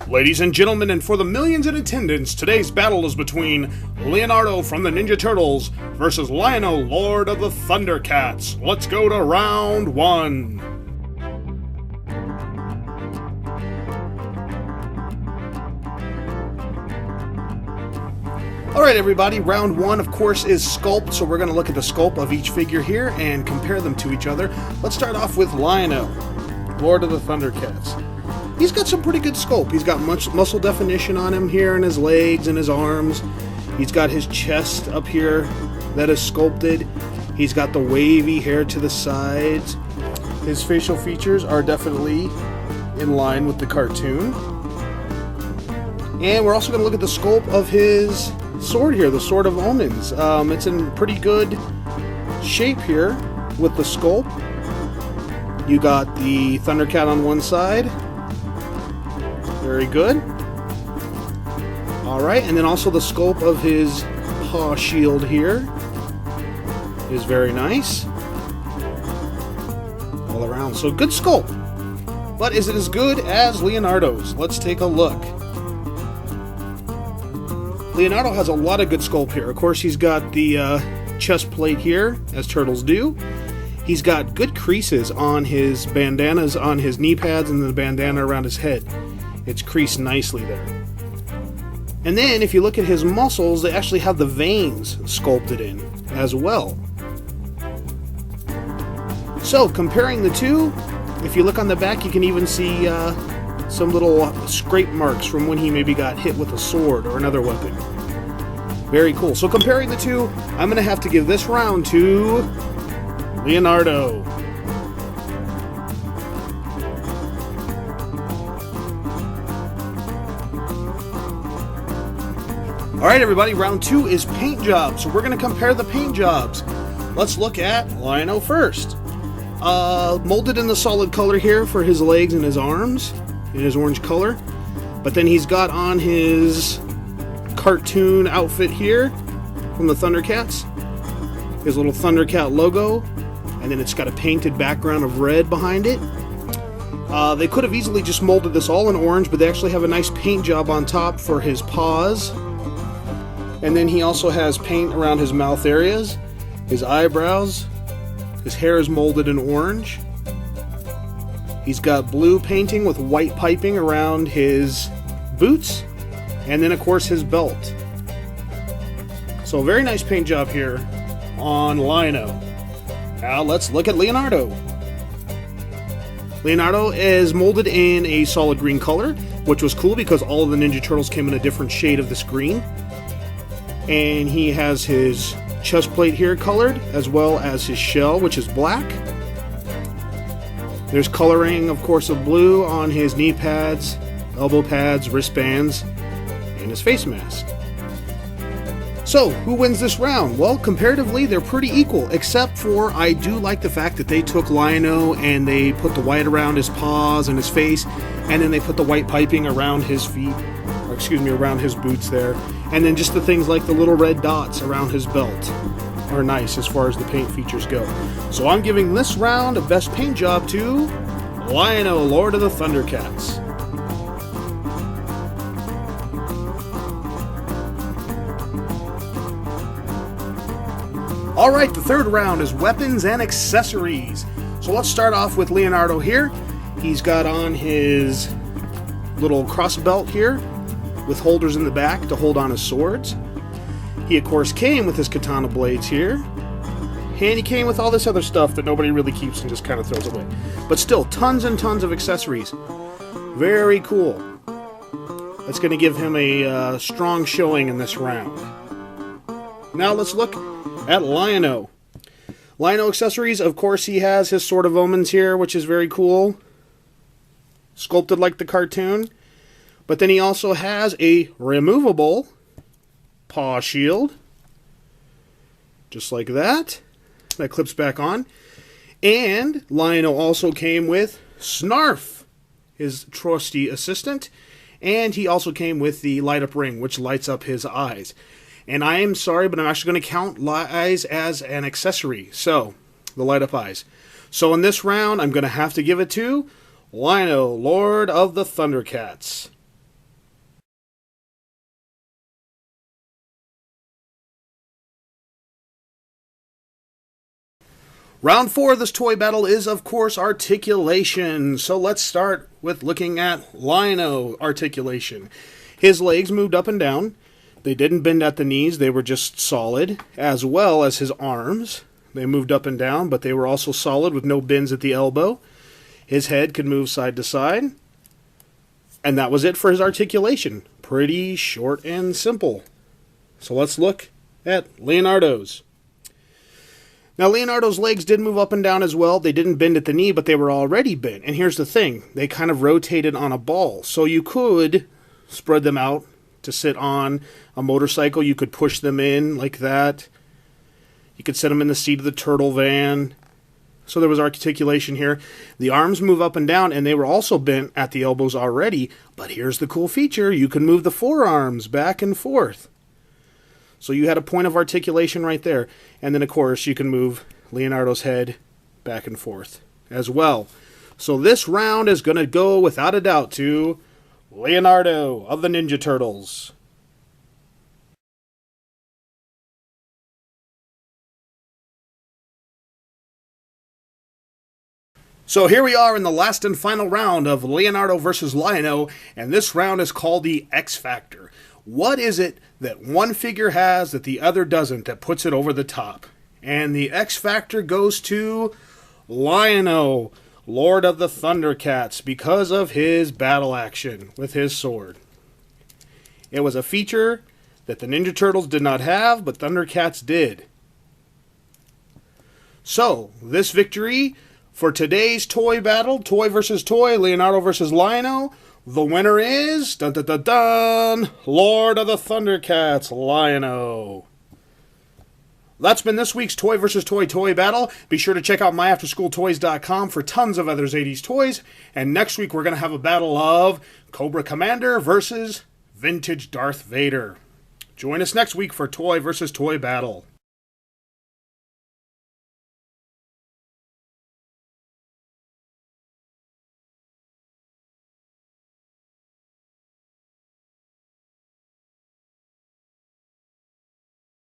Ladies and gentlemen, and for the millions in attendance, today's battle is between Leonardo from the Ninja Turtles versus Lion-O, Lord of the Thundercats. Let's go to round one. Alright everybody, round one of course is Sculpt, so we're going to look at the sculpt of each figure here and compare them to each other. Let's start off with Lion-O, Lord of the Thundercats. He's got some pretty good sculpt. He's got much muscle definition on him here in his legs and his arms. He's got his chest up here that is sculpted. He's got the wavy hair to the sides. His facial features are definitely in line with the cartoon. And we're also going to look at the sculpt of his sword here, the Sword of Omens. It's in pretty good shape here with the sculpt. You got the Thundercat on one side. Very good. Alright, and then also the sculpt of his paw shield here is very nice. All around, so good sculpt. But is it as good as Leonardo's? Let's take a look. Leonardo has a lot of good sculpt here. Of course, he's got the chest plate here, as turtles do. He's got good creases on his bandanas, on his knee pads, and the bandana around his head. It's creased nicely there. And then, if you look at his muscles, they actually have the veins sculpted in as well. So, comparing the two, if you look on the back, you can even see some little scrape marks from when he maybe got hit with a sword or another weapon. Very cool. So, comparing the two, I'm going to have to give this round to Leonardo. Alright everybody, round two is paint jobs. So we're going to compare the paint jobs. Let's look at Lion-O first. Molded in the solid color here for his legs and his arms, in his orange color. But then he's got on his cartoon outfit here from the Thundercats. His little Thundercat logo. And then it's got a painted background of red behind it. They could have easily just molded this all in orange, but they actually have a nice paint job on top for his paws. And then he also has paint around his mouth areas, his eyebrows. His hair is molded in orange. He's got blue painting with white piping around his boots. And then, of course, his belt. So, a very nice paint job here on Lion-O. Now, let's look at Leonardo. Leonardo is molded in a solid green color, which was cool because all of the Ninja Turtles came in a different shade of this green. And he has his chest plate here colored, as well as his shell, which is black. There's coloring, of course, of blue on his knee pads, elbow pads, wristbands, and his face mask. So, who wins this round? Well, comparatively, they're pretty equal, except for I do like the fact that they took Lion-O and they put the white around his paws and his face, and then they put the white piping around his feet, or excuse me, around his boots there. And then just the things like the little red dots around his belt are nice as far as the paint features go. So I'm giving this round a best paint job to Lion-O, Lord of the Thundercats. Alright, the third round is weapons and accessories. So let's start off with Leonardo here. He's got on his little cross belt here, with holders in the back to hold on his swords. He, of course, came with his katana blades here. And he came with all this other stuff that nobody really keeps and just kind of throws away. But still, tons and tons of accessories. Very cool. That's going to give him a strong showing in this round. Now let's look at Lion-O. Lion-O accessories, of course, he has his Sword of Omens here, which is very cool. Sculpted like the cartoon. But then he also has a removable paw shield. Just like that. That clips back on. And Lion-O also came with Snarf, his trusty assistant. And he also came with the light-up ring, which lights up his eyes. And I am sorry, but I'm actually going to count eyes as an accessory. So, the light-up eyes. So in this round, I'm going to have to give it to Lion-O, Lord of the Thundercats. Round 4 of this toy battle is, of course, articulation. So let's start with looking at Lion-O articulation. His legs moved up and down. They didn't bend at the knees, they were just solid, as well as his arms. They moved up and down, but they were also solid with no bends at the elbow. His head could move side to side. And that was it for his articulation. Pretty short and simple. So let's look at Leonardo's. Now, Leonardo's legs did move up and down as well. They didn't bend at the knee, but they were already bent. And here's the thing. They kind of rotated on a ball. So you could spread them out to sit on a motorcycle. You could push them in like that. You could set them in the seat of the turtle van. So there was articulation here. The arms move up and down, and they were also bent at the elbows already. But here's the cool feature. You can move the forearms back and forth. So you had a point of articulation right there. And then, of course, you can move Leonardo's head back and forth as well. So this round is going to go, without a doubt, to Leonardo of the Ninja Turtles. So here we are in the last and final round of Leonardo versus Lion-O, and this round is called the X Factor. What is it that one figure has that the other doesn't that puts it over the top? And the X Factor goes to Lion-O, Lord of the Thundercats, because of his battle action with his sword. It was a feature that the Ninja Turtles did not have, but Thundercats did. So, this victory for today's toy battle, toy versus toy, Leonardo versus Lion-O, the winner is, dun dun dun dun, Lord of the Thundercats, Lion-O. That's been this week's Toy vs. Toy battle. Be sure to check out myafterschooltoys.com for tons of other 80s toys. And next week we're going to have a battle of Cobra Commander versus Vintage Darth Vader. Join us next week for Toy vs. Toy battle.